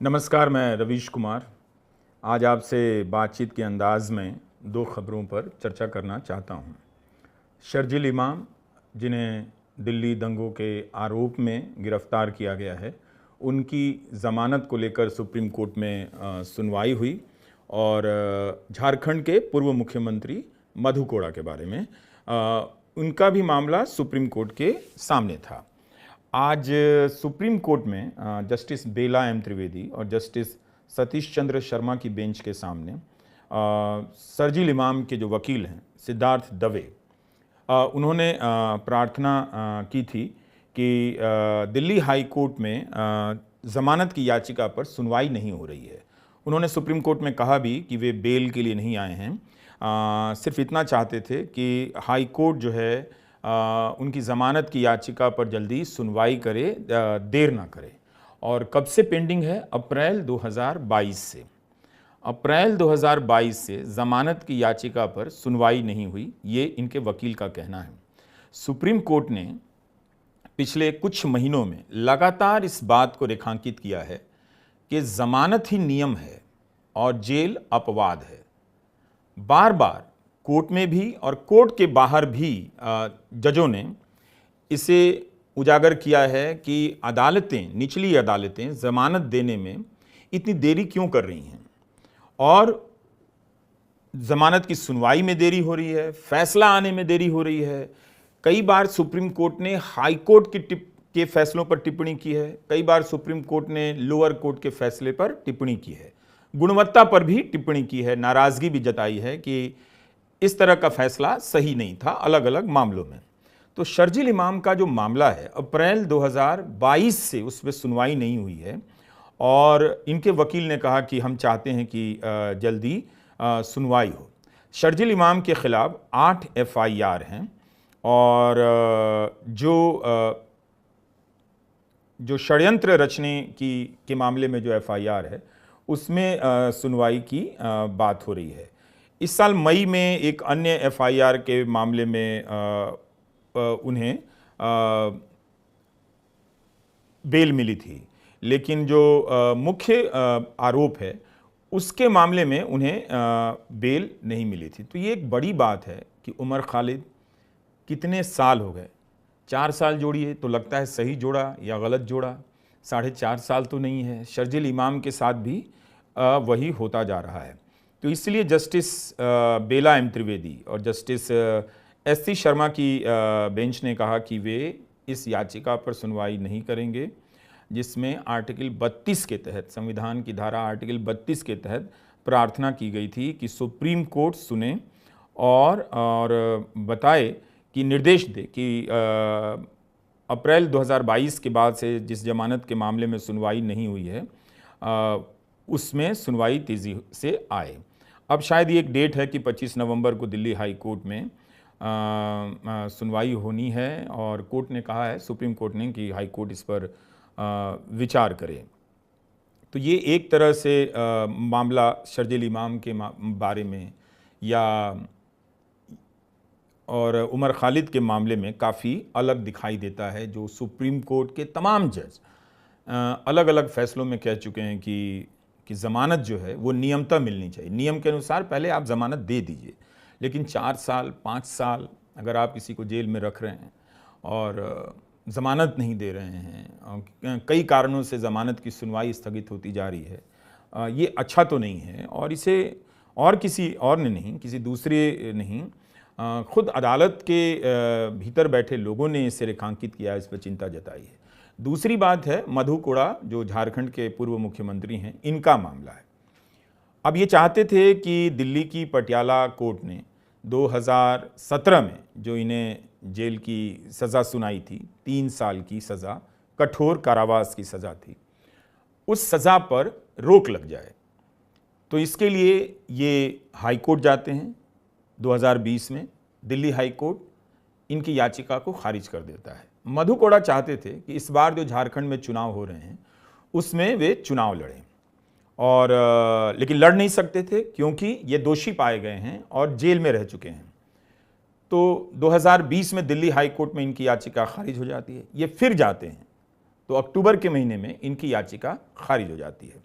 नमस्कार, मैं रवीश कुमार आज आपसे बातचीत के अंदाज में दो खबरों पर चर्चा करना चाहता हूं। शर्जील इमाम, जिन्हें दिल्ली दंगों के आरोप में गिरफ्तार किया गया है, उनकी ज़मानत को लेकर सुप्रीम कोर्ट में सुनवाई हुई और झारखंड के पूर्व मुख्यमंत्री मधु कोड़ा के बारे में उनका भी मामला सुप्रीम कोर्ट के सामने था। आज सुप्रीम कोर्ट में जस्टिस बेला एम त्रिवेदी और जस्टिस सतीश चंद्र शर्मा की बेंच के सामने शर्जील इमाम के जो वकील हैं सिद्धार्थ दवे, उन्होंने प्रार्थना की थी कि दिल्ली हाई कोर्ट में ज़मानत की याचिका पर सुनवाई नहीं हो रही है। उन्होंने सुप्रीम कोर्ट में कहा भी कि वे बेल के लिए नहीं आए हैं, सिर्फ इतना चाहते थे कि हाई कोर्ट जो है उनकी ज़मानत की याचिका पर जल्दी सुनवाई करे, देर ना करे। और कब से पेंडिंग है? अप्रैल 2022 से। अप्रैल 2022 से ज़मानत की याचिका पर सुनवाई नहीं हुई, ये इनके वकील का कहना है। सुप्रीम कोर्ट ने पिछले कुछ महीनों में लगातार इस बात को रेखांकित किया है कि ज़मानत ही नियम है और जेल अपवाद है। बार बार कोर्ट में भी और कोर्ट के बाहर भी जजों ने इसे उजागर किया है कि अदालतें, निचली अदालतें ज़मानत देने में इतनी देरी क्यों कर रही हैं और ज़मानत की सुनवाई में देरी हो रही है, फैसला आने में देरी हो रही है। कई बार सुप्रीम कोर्ट ने हाई कोर्ट के फैसलों पर टिप्पणी की है, कई बार सुप्रीम कोर्ट ने लोअर कोर्ट के फैसले पर टिप्पणी की है, गुणवत्ता पर भी टिप्पणी की है, नाराज़गी भी जताई है कि इस तरह का फैसला सही नहीं था अलग अलग मामलों में। तो शर्जील इमाम का जो मामला है, अप्रैल 2022 से उस पर सुनवाई नहीं हुई है और इनके वकील ने कहा कि हम चाहते हैं कि जल्दी सुनवाई हो। शर्जील इमाम के खिलाफ 8 FIR हैं और जो षड्यंत्र रचने के मामले में जो FIR है उसमें सुनवाई की बात हो रही है। इस साल मई में एक अन्य FIR के मामले में उन्हें बेल मिली थी, लेकिन जो मुख्य आरोप है उसके मामले में उन्हें बेल नहीं मिली थी। तो ये एक बड़ी बात है कि उमर खालिद कितने साल हो गए, 4 साल जोड़िए तो लगता है सही जोड़ा या गलत जोड़ा, 4.5 साल तो नहीं है। शर्जील इमाम के साथ भी वही होता जा रहा है। तो इसलिए जस्टिस बेला एम त्रिवेदी और जस्टिस SC शर्मा की बेंच ने कहा कि वे इस याचिका पर सुनवाई नहीं करेंगे, जिसमें आर्टिकल 32 के तहत, संविधान की धारा आर्टिकल 32 के तहत प्रार्थना की गई थी कि सुप्रीम कोर्ट सुने और बताए कि निर्देश दे कि अप्रैल 2022 के बाद से जिस जमानत के मामले में सुनवाई नहीं हुई है उसमें सुनवाई तेज़ी से आए। अब शायद ये एक डेट है कि 25 नवंबर को दिल्ली हाई कोर्ट में सुनवाई होनी है और कोर्ट ने कहा है, सुप्रीम कोर्ट ने, कि हाई कोर्ट इस पर विचार करे। तो ये एक तरह से मामला शर्जील इमाम के बारे में या और उमर खालिद के मामले में काफ़ी अलग दिखाई देता है। जो सुप्रीम कोर्ट के तमाम जज अलग अलग फैसलों में कह चुके हैं कि ज़मानत जो है वो नियमतः मिलनी चाहिए। नियम के अनुसार पहले आप ज़मानत दे दीजिए, लेकिन 4 साल 5 साल अगर आप किसी को जेल में रख रहे हैं और ज़मानत नहीं दे रहे हैं, कई कारणों से ज़मानत की सुनवाई स्थगित होती जा रही है, ये अच्छा तो नहीं है। और इसे और किसी और ने नहीं, किसी दूसरे नहीं, खुद अदालत के भीतर बैठे लोगों ने इसे रेखांकित किया, इस पर चिंता जताई है। दूसरी बात है मधु कोड़ा, जो झारखंड के पूर्व मुख्यमंत्री हैं, इनका मामला है। अब ये चाहते थे कि दिल्ली की पटियाला कोर्ट ने 2017 में जो इन्हें जेल की सज़ा सुनाई थी, 3 साल की सज़ा, कठोर कारावास की सज़ा थी, उस सज़ा पर रोक लग जाए। तो इसके लिए ये हाई कोर्ट जाते हैं। 2020 में दिल्ली हाई कोर्ट इनकी याचिका को खारिज कर देता है। मधु कोड़ा चाहते थे कि इस बार जो झारखंड में चुनाव हो रहे हैं उसमें वे चुनाव लड़ें, और लेकिन लड़ नहीं सकते थे क्योंकि ये दोषी पाए गए हैं और जेल में रह चुके हैं। तो 2020 में दिल्ली हाई कोर्ट में इनकी याचिका खारिज हो जाती है। ये फिर जाते हैं तो अक्टूबर के महीने में इनकी याचिका खारिज हो जाती है।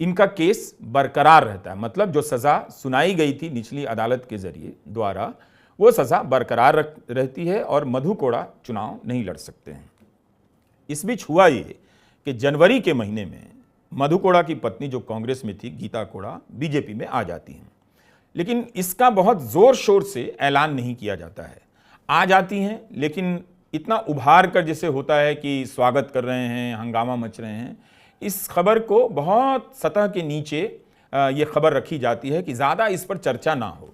इनका केस बरकरार रहता है। मतलब जो सज़ा सुनाई गई थी निचली अदालत के जरिए द्वारा, वो सज़ा बरकरार रहती है और मधु कोड़ा चुनाव नहीं लड़ सकते हैं। इस बीच हुआ ये कि जनवरी के महीने में मधु कोड़ा की पत्नी जो कांग्रेस में थी, गीता कोड़ा, बीजेपी में आ जाती हैं। लेकिन इसका बहुत ज़ोर शोर से ऐलान नहीं किया जाता है। आ जाती हैं लेकिन इतना उभार कर जैसे होता है कि स्वागत कर रहे हैं, हंगामा मच रहे हैं, इस खबर को बहुत सतह के नीचे ये खबर रखी जाती है कि ज़्यादा इस पर चर्चा ना हो।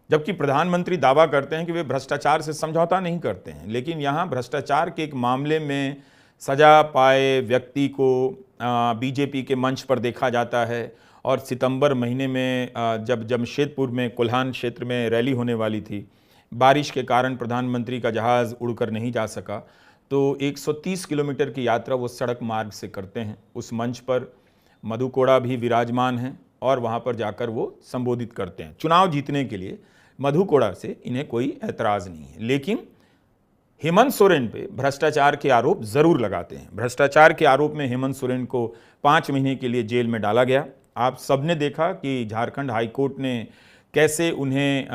जबकि प्रधानमंत्री दावा करते हैं कि वे भ्रष्टाचार से समझौता नहीं करते हैं, लेकिन यहाँ भ्रष्टाचार के एक मामले में सजा पाए व्यक्ति को बीजेपी के मंच पर देखा जाता है। और सितंबर महीने में जब जमशेदपुर में कोल्हान क्षेत्र में रैली होने वाली थी, बारिश के कारण प्रधानमंत्री का जहाज़ उड़कर नहीं जा सका, तो 130 किलोमीटर की यात्रा वो सड़क मार्ग से करते हैं। उस मंच पर मधु कोड़ा भी विराजमान हैं और वहाँ पर जाकर वो संबोधित करते हैं। चुनाव जीतने के लिए मधु कोड़ा से इन्हें कोई ऐतराज़ नहीं है, लेकिन हेमंत सोरेन पे भ्रष्टाचार के आरोप ज़रूर लगाते हैं। भ्रष्टाचार के आरोप में हेमंत सोरेन को 5 महीने के लिए जेल में डाला गया। आप सबने देखा कि झारखंड हाईकोर्ट ने कैसे उन्हें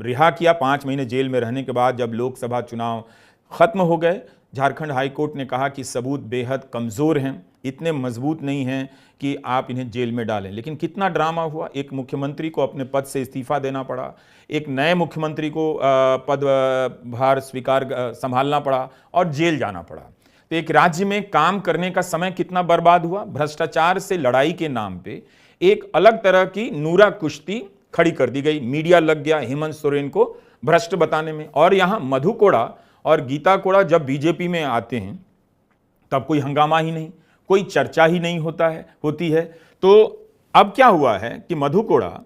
रिहा किया 5 महीने जेल में रहने के बाद। जब लोकसभा चुनाव ख़त्म हो गए, झारखंड हाईकोर्ट ने कहा कि सबूत बेहद कमज़ोर हैं, इतने मजबूत नहीं हैं कि आप इन्हें जेल में डालें। लेकिन कितना ड्रामा हुआ, एक मुख्यमंत्री को अपने पद से इस्तीफा देना पड़ा, एक नए मुख्यमंत्री को पद भार संभालना पड़ा और जेल जाना पड़ा। तो एक राज्य में काम करने का समय कितना बर्बाद हुआ। भ्रष्टाचार से लड़ाई के नाम पे एक अलग तरह की नूरा कुश्ती खड़ी कर दी गई। मीडिया लग गया हेमंत सोरेन को भ्रष्ट बताने में। और यहाँ मधु कोड़ा और गीता कोड़ा जब बीजेपी में आते हैं तब कोई हंगामा ही नहीं, कोई चर्चा ही नहीं होती है। तो अब क्या हुआ है कि मधु कोड़ा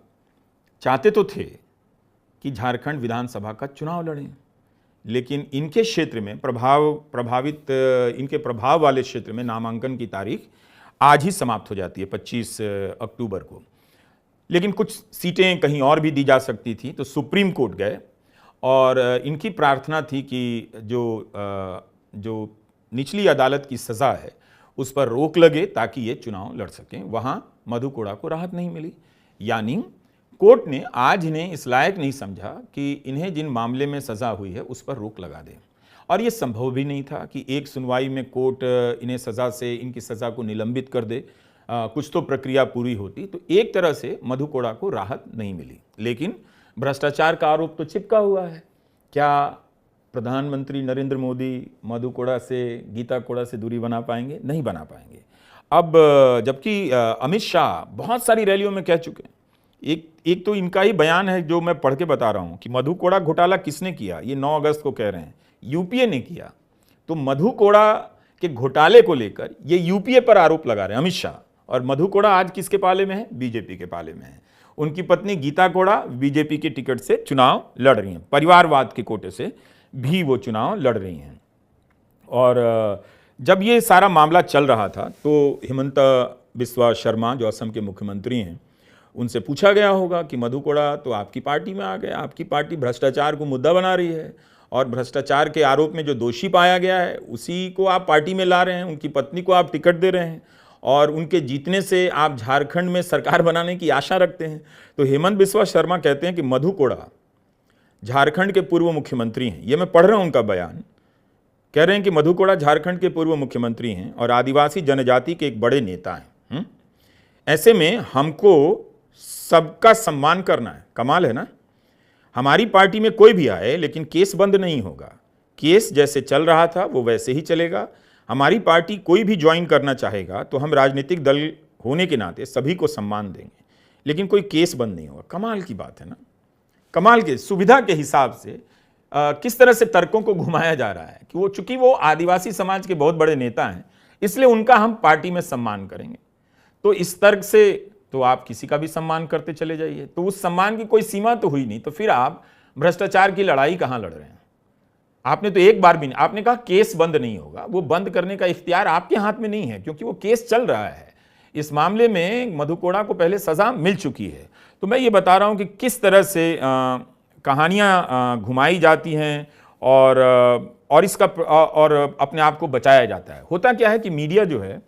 चाहते तो थे कि झारखंड विधानसभा का चुनाव लड़ें, लेकिन इनके क्षेत्र में इनके प्रभाव वाले क्षेत्र में नामांकन की तारीख आज ही समाप्त हो जाती है 25 अक्टूबर को। लेकिन कुछ सीटें कहीं और भी दी जा सकती थी, तो सुप्रीम कोर्ट गए और इनकी प्रार्थना थी कि जो निचली अदालत की सज़ा है उस पर रोक लगे ताकि ये चुनाव लड़ सकें। वहाँ मधु कोड़ा को राहत नहीं मिली, यानी कोर्ट ने आज इन्हें इस लायक नहीं समझा कि इन्हें जिन मामले में सज़ा हुई है उस पर रोक लगा दे। और ये संभव भी नहीं था कि एक सुनवाई में कोर्ट इन्हें इनकी सज़ा को निलंबित कर दे। कुछ तो प्रक्रिया पूरी होती। तो एक तरह से मधु कोड़ा को राहत नहीं मिली, लेकिन भ्रष्टाचार का आरोप तो चिपका हुआ है। क्या प्रधानमंत्री नरेंद्र मोदी मधु कोड़ा से, गीता कोड़ा से दूरी बना पाएंगे? नहीं बना पाएंगे। अब जबकि अमित शाह बहुत सारी रैलियों में कह चुके हैं, एक तो इनका ही बयान है जो मैं पढ़ के बता रहा हूं कि मधु कोड़ा घोटाला किसने किया, ये 9 अगस्त को कह रहे हैं, यूपीए ने किया। तो मधु कोड़ा के घोटाले को लेकर ये यूपीए पर आरोप लगा रहे हैं अमित शाह। और मधु कोड़ा आज किसके पाले में है? बीजेपी के पाले में है। उनकी पत्नी गीता कोड़ा बीजेपी के टिकट से चुनाव लड़ रही हैं, परिवारवाद के कोटे से भी वो चुनाव लड़ रही हैं। और जब ये सारा मामला चल रहा था तो हिमंत बिस्वा शर्मा जो असम के मुख्यमंत्री हैं, उनसे पूछा गया होगा कि मधु कोड़ा तो आपकी पार्टी में आ गए, आपकी पार्टी भ्रष्टाचार को मुद्दा बना रही है और भ्रष्टाचार के आरोप में जो दोषी पाया गया है उसी को आप पार्टी में ला रहे हैं, उनकी पत्नी को आप टिकट दे रहे हैं और उनके जीतने से आप झारखंड में सरकार बनाने की आशा रखते हैं। तो हेमंत बिस्वा शर्मा कहते हैं कि मधु कोड़ा झारखंड के पूर्व मुख्यमंत्री हैं। ये मैं पढ़ रहा हूं उनका बयान। कह रहे हैं कि मधु कोड़ा झारखंड के पूर्व मुख्यमंत्री हैं और आदिवासी जनजाति के एक बड़े नेता हैं। ऐसे में हमको सबका सम्मान करना है। कमाल है ना। हमारी पार्टी में कोई भी आए लेकिन केस बंद नहीं होगा। केस जैसे चल रहा था वो वैसे ही चलेगा। हमारी पार्टी कोई भी ज्वाइन करना चाहेगा तो हम राजनीतिक दल होने के नाते सभी को सम्मान देंगे, लेकिन कोई केस बंद नहीं होगा। कमाल की बात है ना। कमाल के सुविधा के हिसाब से किस तरह से तर्कों को घुमाया जा रहा है कि चूंकि वो आदिवासी समाज के बहुत बड़े नेता हैं इसलिए उनका हम पार्टी में सम्मान करेंगे। तो इस तर्क से तो आप किसी का भी सम्मान करते चले जाइए, तो उस सम्मान की कोई सीमा तो हुई नहीं। तो फिर आप भ्रष्टाचार की लड़ाई कहां लड़ रहे हैं? आपने तो एक बार भी नहीं, आपने कहा केस बंद नहीं होगा। वो बंद करने का इख्तियार आपके हाथ में नहीं है क्योंकि वो केस चल रहा है। इस मामले में मधु कोड़ा को पहले सजा मिल चुकी है। तो मैं ये बता रहा हूं कि किस तरह से कहानियां घुमाई जाती हैं और इसका और अपने आप को बचाया जाता है। होता क्या है कि मीडिया जो है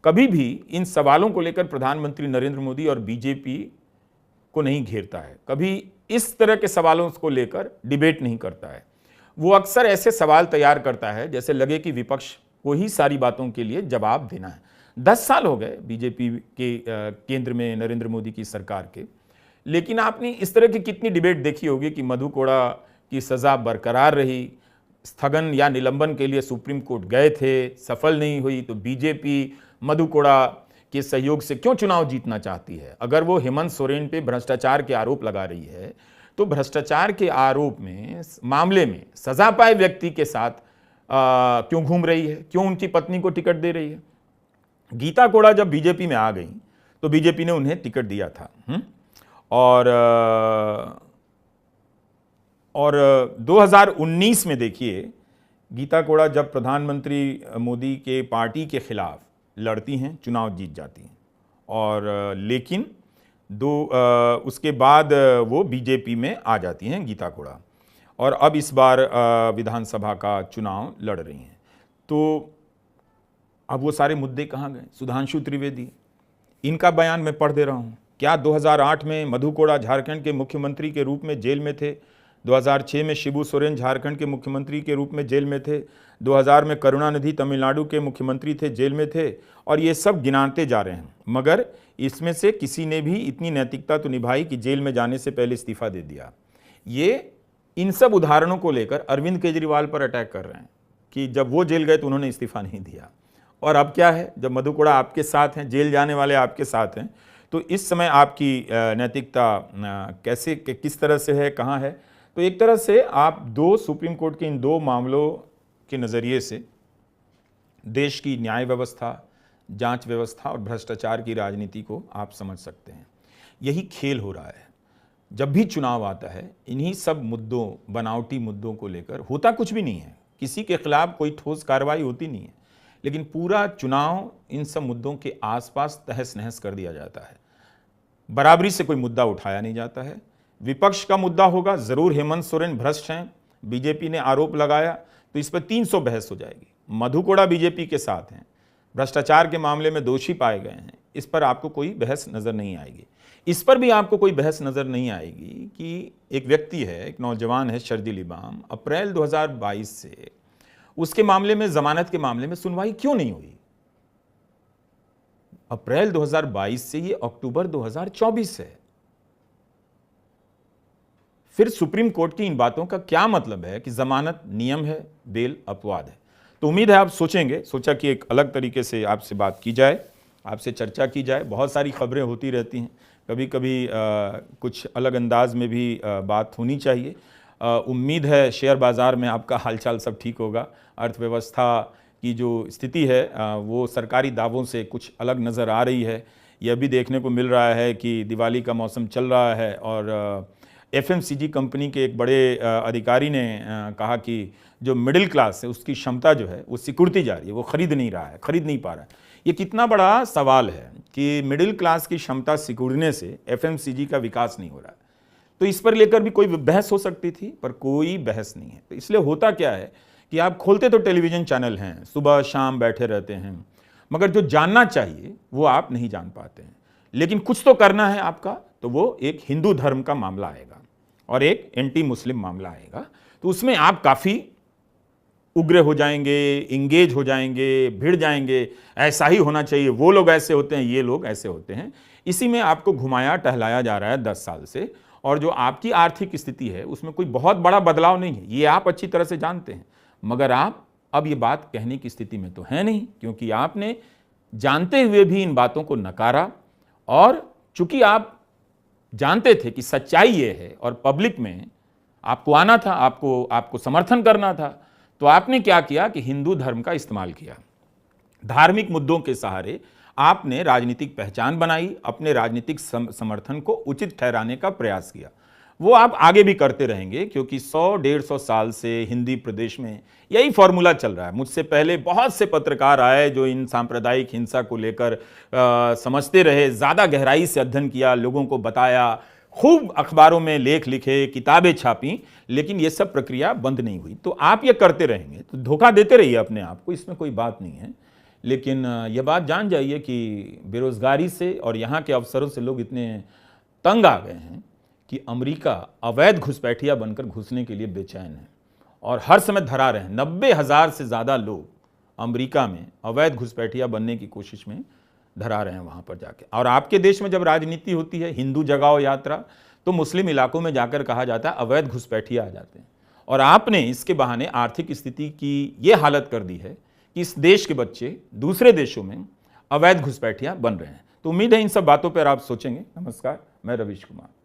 कभी भी इन सवालों को लेकर प्रधानमंत्री नरेंद्र मोदी और बीजेपी को नहीं घेरता है, कभी इस तरह के सवालों को लेकर डिबेट नहीं करता है। वो अक्सर ऐसे सवाल तैयार करता है जैसे लगे कि विपक्ष को ही सारी बातों के लिए जवाब देना है। 10 साल हो गए बीजेपी के केंद्र में नरेंद्र मोदी की सरकार के, लेकिन आपने इस तरह की कितनी डिबेट देखी होगी कि मधु कोड़ा की सज़ा बरकरार रही, स्थगन या निलंबन के लिए सुप्रीम कोर्ट गए थे, सफल नहीं हुई, तो बीजेपी मधु कोड़ा के सहयोग से क्यों चुनाव जीतना चाहती है। अगर वो हेमंत सोरेन पे भ्रष्टाचार के आरोप लगा रही है तो भ्रष्टाचार के आरोप में मामले में सजा पाए व्यक्ति के साथ क्यों घूम रही है, क्यों उनकी पत्नी को टिकट दे रही है। गीता कोड़ा जब बीजेपी में आ गई तो बीजेपी ने उन्हें टिकट दिया था और 2019 में देखिए गीता कोड़ा जब प्रधानमंत्री मोदी के पार्टी के खिलाफ लड़ती हैं, चुनाव जीत जाती हैं और लेकिन उसके बाद वो बीजेपी में आ जाती हैं गीता कोड़ा और अब इस बार विधानसभा का चुनाव लड़ रही हैं। तो अब वो सारे मुद्दे कहाँ गए। सुधांशु त्रिवेदी, इनका बयान मैं पढ़ दे रहा हूँ। क्या 2008 में मधु कोड़ा झारखंड के मुख्यमंत्री के रूप में जेल में थे? 2006 में शिबू सोरेन झारखंड के मुख्यमंत्री के रूप में जेल में थे। 2000 में करुणानिधि तमिलनाडु के मुख्यमंत्री थे, जेल में थे। और ये सब गिनाते जा रहे हैं, मगर इसमें से किसी ने भी इतनी नैतिकता तो निभाई कि जेल में जाने से पहले इस्तीफा दे दिया। ये इन सब उदाहरणों को लेकर अरविंद केजरीवाल पर अटैक कर रहे हैं कि जब वो जेल गए तो उन्होंने इस्तीफा नहीं दिया। और अब क्या है, जब मधु कोड़ा आपके साथ हैं, जेल जाने वाले आपके साथ हैं, तो इस समय आपकी नैतिकता कैसे किस तरह से है, कहाँ है। तो एक तरह से आप सुप्रीम कोर्ट के इन 2 मामलों के नज़रिए से देश की न्याय व्यवस्था, जांच व्यवस्था और भ्रष्टाचार की राजनीति को आप समझ सकते हैं। यही खेल हो रहा है। जब भी चुनाव आता है, इन्हीं सब मुद्दों, बनावटी मुद्दों को लेकर होता कुछ भी नहीं है, किसी के खिलाफ कोई ठोस कार्रवाई होती नहीं है, लेकिन पूरा चुनाव इन सब मुद्दों के आसपास तहस नहस कर दिया जाता है। बराबरी से कोई मुद्दा उठाया नहीं जाता है। विपक्ष का मुद्दा होगा, ज़रूर हेमंत सोरेन भ्रष्ट हैं, बीजेपी ने आरोप लगाया तो इस पर 300 बहस हो जाएगी। मधु कोड़ा बीजेपी के साथ हैं, भ्रष्टाचार के मामले में दोषी पाए गए हैं, इस पर आपको कोई बहस नज़र नहीं आएगी। इस पर भी आपको कोई बहस नज़र नहीं आएगी कि एक व्यक्ति है, एक नौजवान है शर्जील इमाम, अप्रैल 2022 से उसके मामले में, जमानत के मामले में सुनवाई क्यों नहीं हुई। अप्रैल 2022 से ये अक्टूबर 2024 है। फिर सुप्रीम कोर्ट की इन बातों का क्या मतलब है कि जमानत नियम है, बेल अपवाद है। तो उम्मीद है आप सोचेंगे। सोचा कि एक अलग तरीके से आपसे बात की जाए, आपसे चर्चा की जाए। बहुत सारी खबरें होती रहती हैं, कभी कभी कुछ अलग अंदाज में भी बात होनी चाहिए। उम्मीद है शेयर बाज़ार में आपका हालचाल सब ठीक होगा। अर्थव्यवस्था की जो स्थिति है वो सरकारी दावों से कुछ अलग नज़र आ रही है। यह भी देखने को मिल रहा है कि दिवाली का मौसम चल रहा है और FMCG कंपनी के एक बड़े अधिकारी ने कहा कि जो मिडिल क्लास है उसकी क्षमता जो है वो सिकुड़ती जा रही है, वो खरीद नहीं रहा है, खरीद नहीं पा रहा है। ये कितना बड़ा सवाल है कि मिडिल क्लास की क्षमता सिकुड़ने से FMCG का विकास नहीं हो रहा है। तो इस पर लेकर भी कोई बहस हो सकती थी, पर कोई बहस नहीं है। तो इसलिए होता क्या है कि आप खोलते तो टेलीविज़न चैनल हैं, सुबह शाम बैठे रहते हैं, मगर जो जानना चाहिए वो आप नहीं जान पाते हैं। लेकिन कुछ तो करना है आपका, तो वो एक हिंदू धर्म का मामला आएगा और एक एंटी मुस्लिम मामला आएगा। तो उसमें आप काफ़ी उग्र हो जाएंगे, इंगेज हो जाएंगे, भिड़ जाएंगे। ऐसा ही होना चाहिए, वो लोग ऐसे होते हैं, ये लोग ऐसे होते हैं। इसी में आपको घुमाया टहलाया जा रहा है 10 साल से। और जो आपकी आर्थिक स्थिति है उसमें कोई बहुत बड़ा बदलाव नहीं है, ये आप अच्छी तरह से जानते हैं। मगर आप अब ये बात कहने की स्थिति में तो है नहीं, क्योंकि आपने जानते हुए भी इन बातों को नकारा। और चूंकि आप जानते थे कि सच्चाई ये है और पब्लिक में आपको आना था, आपको समर्थन करना था, तो आपने क्या किया कि हिंदू धर्म का इस्तेमाल किया। धार्मिक मुद्दों के सहारे आपने राजनीतिक पहचान बनाई, अपने राजनीतिक समर्थन को उचित ठहराने का प्रयास किया। वो आप आगे भी करते रहेंगे, क्योंकि 100-150 साल से हिंदी प्रदेश में यही फॉर्मूला चल रहा है। मुझसे पहले बहुत से पत्रकार आए जो इन सांप्रदायिक हिंसा को लेकर समझते रहे, ज़्यादा गहराई से अध्ययन किया, लोगों को बताया, खूब अखबारों में लेख लिखे, किताबें छापी, लेकिन ये सब प्रक्रिया बंद नहीं हुई। तो आप ये करते रहेंगे तो धोखा देते रहिए अपने आप को, इसमें कोई बात नहीं है। लेकिन यह बात जान जाइए कि बेरोज़गारी से और यहाँ के अवसरों से लोग इतने तंग आ गए हैं कि अमेरिका अवैध घुसपैठिया बनकर घुसने के लिए बेचैन है और हर समय धरा रहे हैं। 90,000 से ज़्यादा लोग अमेरिका में अवैध घुसपैठिया बनने की कोशिश में धरा रहे हैं वहाँ पर जाके। और आपके देश में जब राजनीति होती है, हिंदू जगाओ यात्रा, तो मुस्लिम इलाकों में जाकर कहा जाता है अवैध घुसपैठिया आ जाते हैं। और आपने इसके बहाने आर्थिक स्थिति की ये हालत कर दी है कि इस देश के बच्चे दूसरे देशों में अवैध घुसपैठिया बन रहे हैं। तो उम्मीद है इन सब बातों पर आप सोचेंगे। नमस्कार, मैं रवीश कुमार।